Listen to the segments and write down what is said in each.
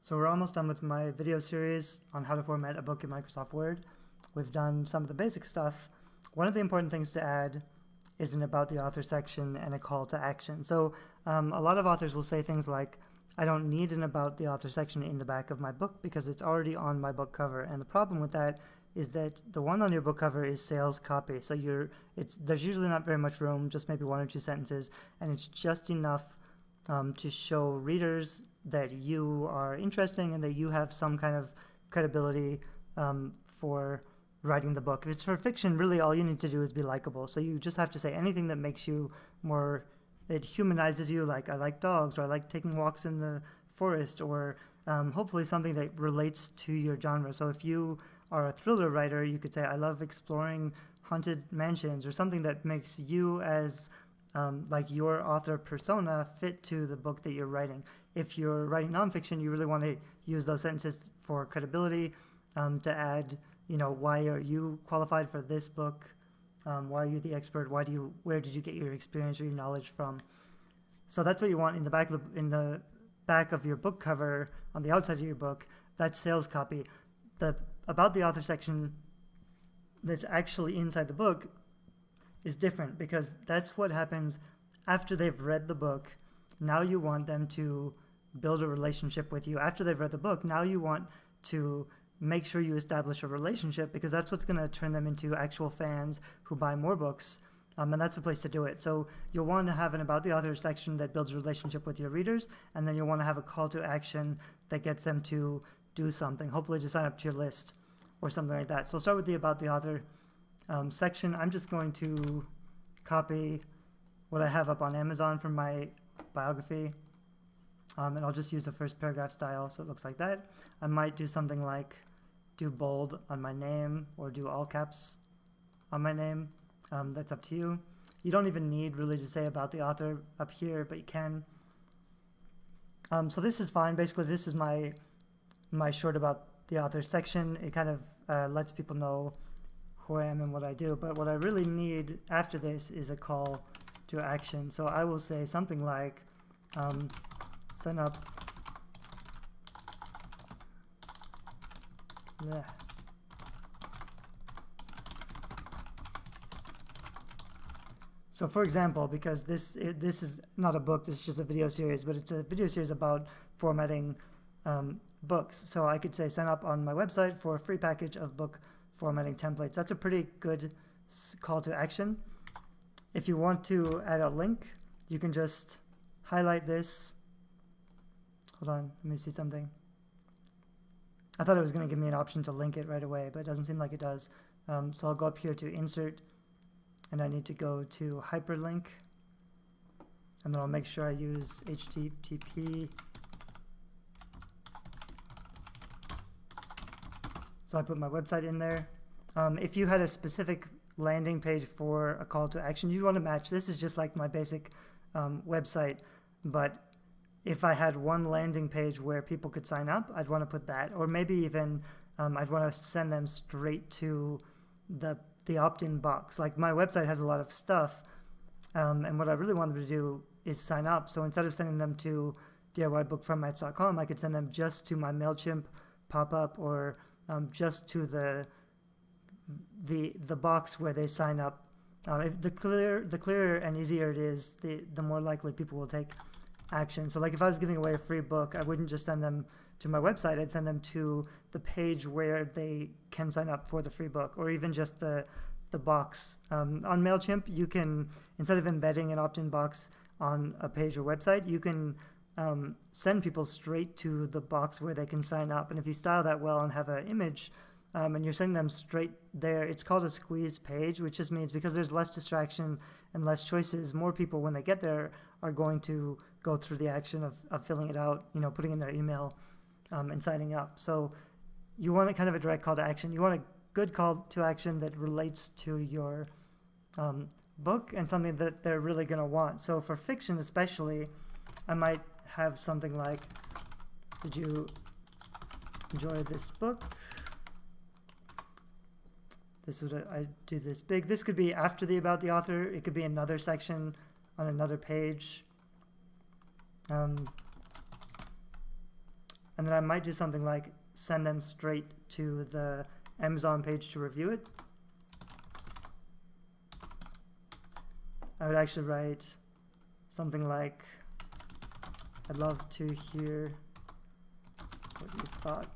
So we're almost done with my video series on how to format a book in Microsoft Word. We've done some of the basic stuff. One of the important things to add is an about the author section and a call to action. So a lot of authors will say things like, I don't need an about the author section in the back of my book because it's already on my book cover. And the problem with that is that the one on your book cover is sales copy. So there's usually not very much room, just maybe one or two sentences, and it's just enough to show readers that you are interesting and that you have some kind of credibility for writing the book. If it's for fiction, really all you need to do is be likable. So you just have to say anything that makes you more, it humanizes you, like I like dogs, or I like taking walks in the forest, or hopefully something that relates to your genre. So if you are a thriller writer, you could say I love exploring haunted mansions, or something that makes you as like your author persona fit to the book that you're writing. If you're writing nonfiction, you really want to use those sentences for credibility, to add, why are you qualified for this book? Why are you the expert? Where did you get your experience or your knowledge from? So that's what you want in the back of your book cover, on the outside of your book. That's sales copy. The about the author section that's actually inside the book is different, because that's what happens after they've read the book. Now you want them to build a relationship with you. After they've read the book, now you want to make sure you establish a relationship, because that's what's going to turn them into actual fans who buy more books. And that's the place to do it. So you'll want to have an about the author section that builds a relationship with your readers, and then you'll want to have a call to action that gets them to do something, hopefully to sign up to your list or something like that. So we'll start with the about the author section. I'm just going to copy what I have up on Amazon from my biography, and I'll just use the first paragraph style so it looks like that. I might do something like do bold on my name, or do all caps on my name. That's up to you. You don't even need really to say about the author up here, but you can. So this is fine. Basically, this is my short about the author section. It kind of lets people know who I am and what I do. But what I really need after this is a call to action. So I will say something like, sign up. Yeah. So for example, because this is not a book, this is just a video series, but it's a video series about formatting books. So I could say sign up on my website for a free package of book formatting templates. That's a pretty good call to action. If you want to add a link, you can just highlight this. Hold on, let me see something. I thought it was going to give me an option to link it right away, but it doesn't seem like it does. So I'll go up here to insert, and I need to go to hyperlink, and then I'll make sure I use HTTP. So I put my website in there. If you had a specific landing page for a call to action, you'd want to match. This is just like my basic website, but if I had one landing page where people could sign up, I'd want to put that. Or maybe even I'd want to send them straight to the opt-in box. Like my website has a lot of stuff, and what I really want them to do is sign up. So instead of sending them to DIYbookformats.com, I could send them just to my MailChimp pop-up, or just to the box where they sign up. If the clearer and easier it is, the more likely people will take action. So like if I was giving away a free book, I wouldn't just send them to my website, I'd send them to the page where they can sign up for the free book, or even just the box. On MailChimp, you can, instead of embedding an opt-in box on a page or website, you can send people straight to the box where they can sign up. And if you style that well and have an image, and you're sending them straight there, it's called a squeeze page, which just means because there's less distraction and less choices, more people when they get there are going to go through the action of filling it out, putting in their email and signing up. So you want a kind of a direct call to action. You want a good call to action that relates to your book and something that they're really going to want. So for fiction especially, I might have something like, did you enjoy this book? This would I do this big. This could be after the about the author. It could be another section on another page. And then I might do something like send them straight to the Amazon page to review it. I would actually write something like, I'd love to hear what you thought.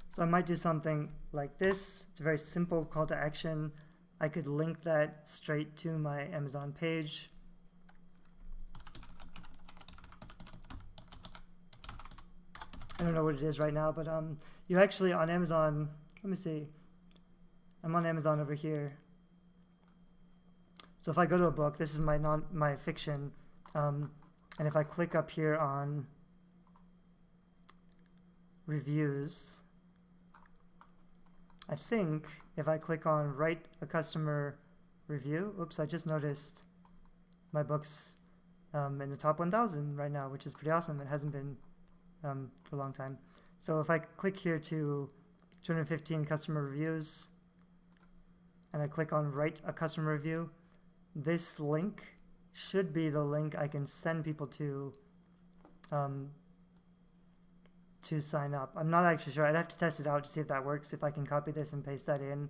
So I might do something like this. It's a very simple call to action. I could link that straight to my Amazon page. I don't know what it is right now, but you actually on Amazon, let me see. I'm on Amazon over here. So if I go to a book, this is my fiction, and if I click up here on reviews, I think if I click on write a customer review, oops, I just noticed my book's in the top 1,000 right now, which is pretty awesome. It hasn't been for a long time. So if I click here to 215 customer reviews, and I click on write a customer review, this link should be the link I can send people to sign up. I'm not actually sure. I'd have to test it out to see if that works, if I can copy this and paste that in.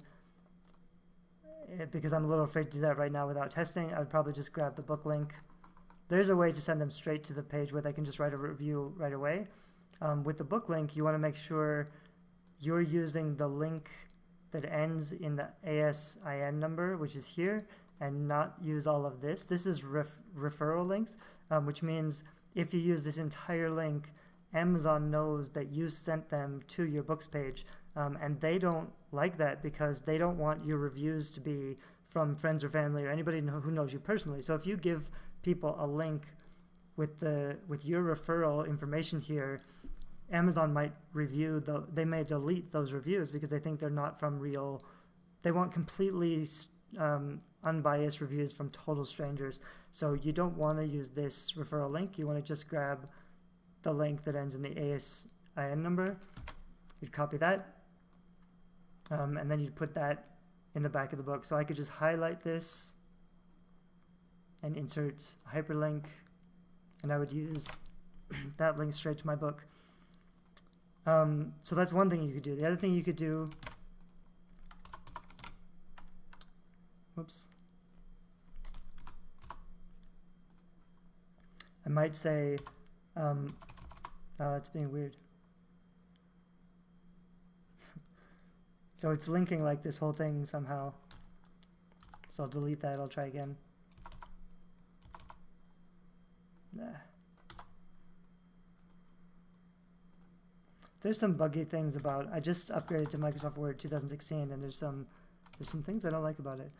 Because I'm a little afraid to do that right now without testing, I would probably just grab the book link. There's a way to send them straight to the page where they can just write a review right away. With the book link, you want to make sure you're using the link that ends in the ASIN number, which is here, and not use all of this. This is referral links, which means if you use this entire link, Amazon knows that you sent them to your books page, and they don't like that because they don't want your reviews to be from friends or family or anybody who knows you personally. So if you give people a link with your referral information here, Amazon might they may delete those reviews because they think they're not from real. They want completely unbiased reviews from total strangers. So you don't want to use this referral link. You want to just grab the link that ends in the ASIN number. You'd copy that, and then you'd put that in the back of the book. So I could just highlight this and insert a hyperlink, and I would use that link straight to my book. So that's one thing you could do. The other thing you could do, whoops, I might say, it's being weird. So it's linking like this whole thing somehow. So I'll delete that. I'll try again. Nah. There's some buggy things about. I just upgraded to Microsoft Word 2016, and there's some things I don't like about it.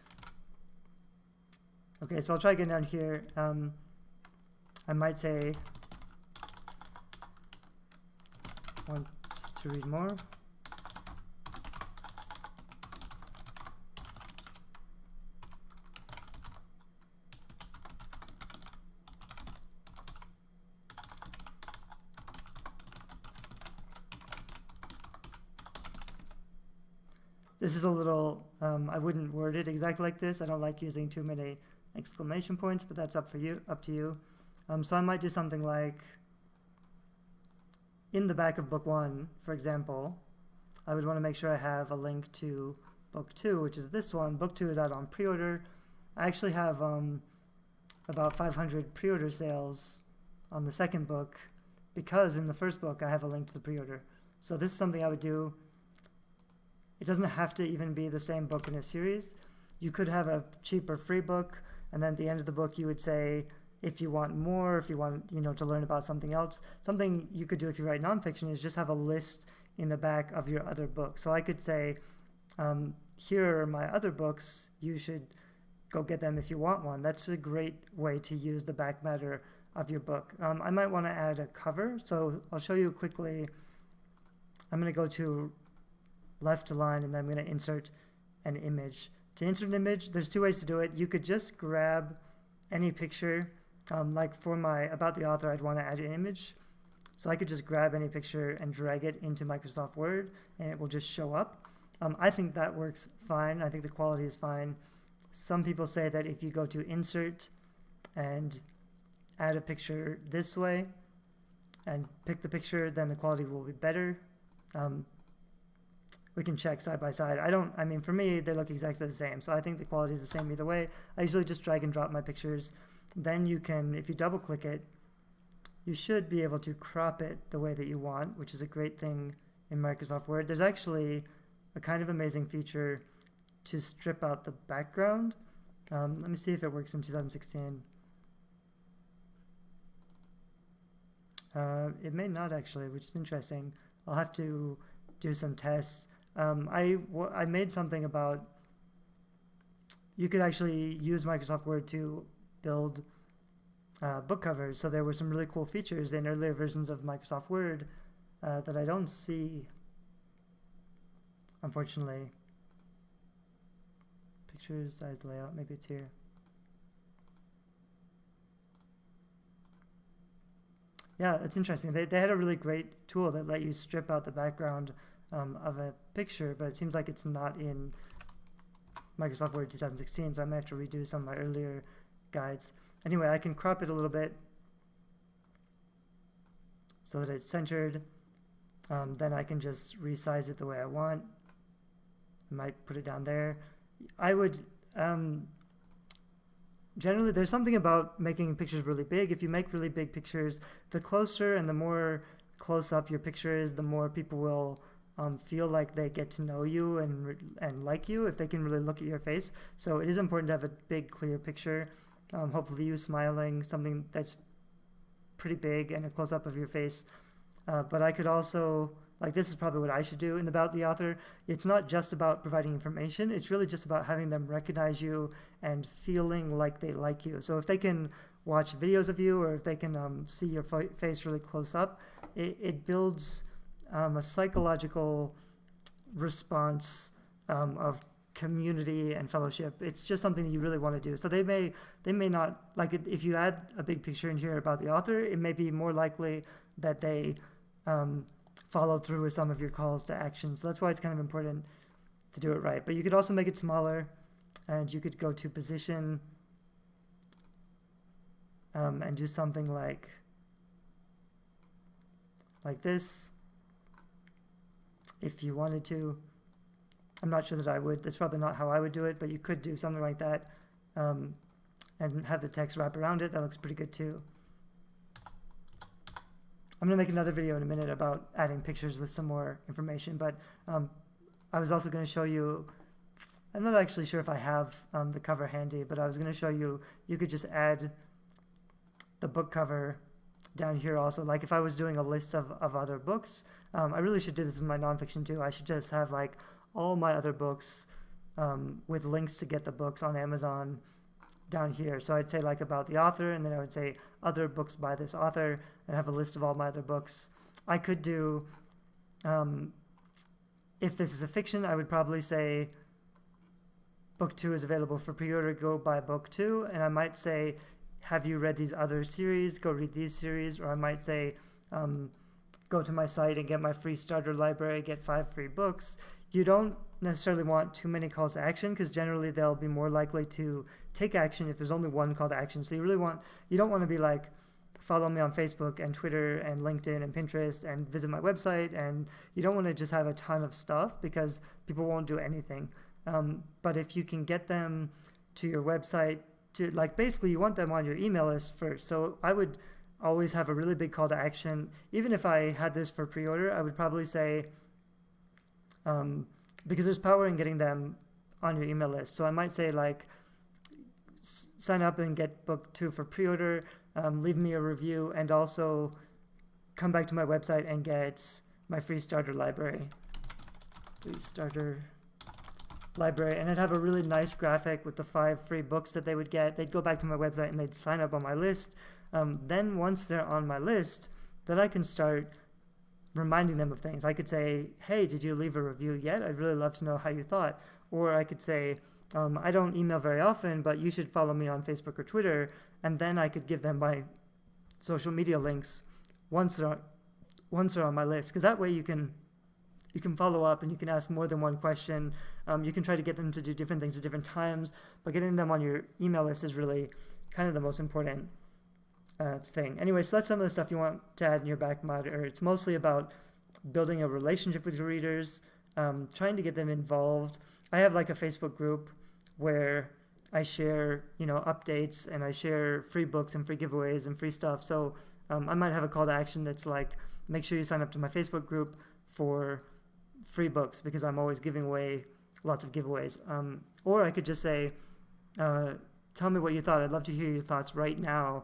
Okay, so I'll try again down here. I might say want to read more. This is a little, I wouldn't word it exactly like this. I don't like using too many exclamation points, but that's up to you. So I might do something like, in the back of book 1, for example, I would want to make sure I have a link to book 2, which is this one. Book 2 is out on pre-order. I actually have about 500 pre-order sales on the second book because in the first book I have a link to the pre-order. So this is something I would do. It doesn't have to even be the same book in a series. You could have a cheaper free book, and then at the end of the book you would say, if you want more, if you want to learn about something else. Something you could do if you write nonfiction is just have a list in the back of your other book. So I could say, here are my other books. You should go get them if you want one. That's a great way to use the back matter of your book. I might want to add a cover. So I'll show you quickly. I'm going to go to left align, and then I'm going to insert an image. To insert an image, there's two ways to do it. You could just grab any picture. Like for my About the Author, I'd want to add an image. So I could just grab any picture and drag it into Microsoft Word, and it will just show up. I think that works fine. I think the quality is fine. Some people say that if you go to insert and add a picture this way and pick the picture, then the quality will be better. We can check side by side. I mean, for me, they look exactly the same. So I think the quality is the same either way. I usually just drag and drop my pictures. Then you can, if you double click it, you should be able to crop it the way that you want, which is a great thing in Microsoft Word. There's actually a kind of amazing feature to strip out the background. Let me see if it works in 2016. It may not actually, which is interesting. I'll have to do some tests. I made something about, you could actually use Microsoft Word to build book covers. So there were some really cool features in earlier versions of Microsoft Word that I don't see, unfortunately. Pictures, size, layout, maybe it's here. Yeah, it's interesting. They had a really great tool that let you strip out the background of a picture, but it seems like it's not in Microsoft Word 2016, so I may have to redo some of my earlier guides. Anyway, I can crop it a little bit so that it's centered. Then I can just resize it the way I want. I might put it down there. I would, generally, there's something about making pictures really big. If you make really big pictures, the closer and the more close up your picture is, the more people will feel like they get to know you and like you if they can really look at your face. So it is important to have a big, clear picture. Hopefully you smiling, something that's pretty big and a close-up of your face. But I could also, like, this is probably what I should do in About the Author. It's not just about providing information. It's really just about having them recognize you and feeling like they like you. So if they can watch videos of you, or if they can see your face really close up, it builds a psychological response of community and fellowship. It's just something that you really want to do. So they may not, like, if you add a big picture in here about the author, it may be more likely that they follow through with some of your calls to action. So that's why it's kind of important to do it right. But you could also make it smaller, and you could go to position and do something like this if you wanted to. I'm not sure that I would. That's probably not how I would do it, but you could do something like that and have the text wrap around it. That looks pretty good too. I'm going to make another video in a minute about adding pictures with some more information, but I was also going to show you, I'm not actually sure if I have the cover handy, but I was going to show you, you could just add the book cover down here also. Like if I was doing a list of other books, I really should do this with my nonfiction too. I should just have like all my other books with links to get the books on Amazon down here. So I'd say like about the author, and then I would say other books by this author, and have a list of all my other books. I could do, if this is a fiction, I would probably say book 2 is available for pre-order, go buy book 2, and I might say, have you read these other series, go read these series, or I might say, go to my site and get my free starter library, get 5 free books. You don't necessarily want too many calls to action, because generally they'll be more likely to take action if there's only one call to action. So you don't want to be like, follow me on Facebook and Twitter and LinkedIn and Pinterest and visit my website, and you don't want to just have a ton of stuff because people won't do anything. But if you can get them to your website, to like basically you want them on your email list first. So I would always have a really big call to action. Even if I had this for pre-order, I would probably say, because there's power in getting them on your email list. So I might say like, sign up and get book 2 for pre-order, leave me a review, and also come back to my website and get my free starter library. Free starter library, and I'd have a really nice graphic with the 5 free books that they would get. They'd go back to my website and they'd sign up on my list. Then once they're on my list, then I can start reminding them of things. I could say, hey, did you leave a review yet? I'd really love to know how you thought. Or I could say, I don't email very often, but you should follow me on Facebook or Twitter. And then I could give them my social media links once they're on my list. Because that way you can you can follow up and you can ask more than one question. You can try to get them to do different things at different times, but getting them on your email list is really kind of the most important thing. Anyway, so that's some of the stuff you want to add in your back matter. It's mostly about building a relationship with your readers, trying to get them involved. I have like a Facebook group where I share, updates, and I share free books and free giveaways and free stuff. So I might have a call to action that's like, make sure you sign up to my Facebook group for free books, because I'm always giving away lots of giveaways. Or I could just say, tell me what you thought. I'd love to hear your thoughts right now.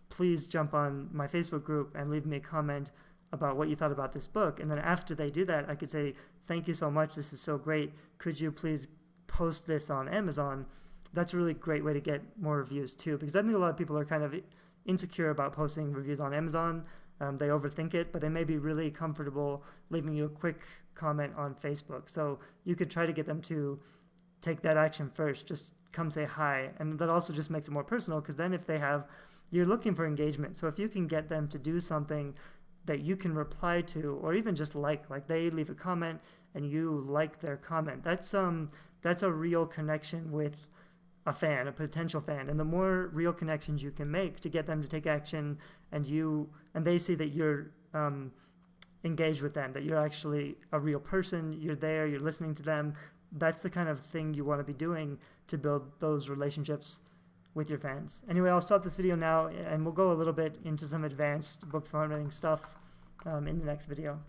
Please jump on my Facebook group and leave me a comment about what you thought about this book. And then after they do that, I could say, thank you so much. This is so great. Could you please post this on Amazon? That's a really great way to get more reviews too, because I think a lot of people are kind of insecure about posting reviews on Amazon. They overthink it, but they may be really comfortable leaving you a quick comment on Facebook. So you could try to get them to take that action first. Just come say hi. And that also just makes it more personal, because then if you're looking for engagement. So if you can get them to do something that you can reply to, or even just like they leave a comment and you like their comment, that's a real connection with a fan, a potential fan. And the more real connections you can make to get them to take action, and they see that you're engaged with them, that you're actually a real person, you're there, you're listening to them, that's the kind of thing you want to be doing to build those relationships with your fans. Anyway, I'll stop this video now, and we'll go a little bit into some advanced book formatting stuff in the next video.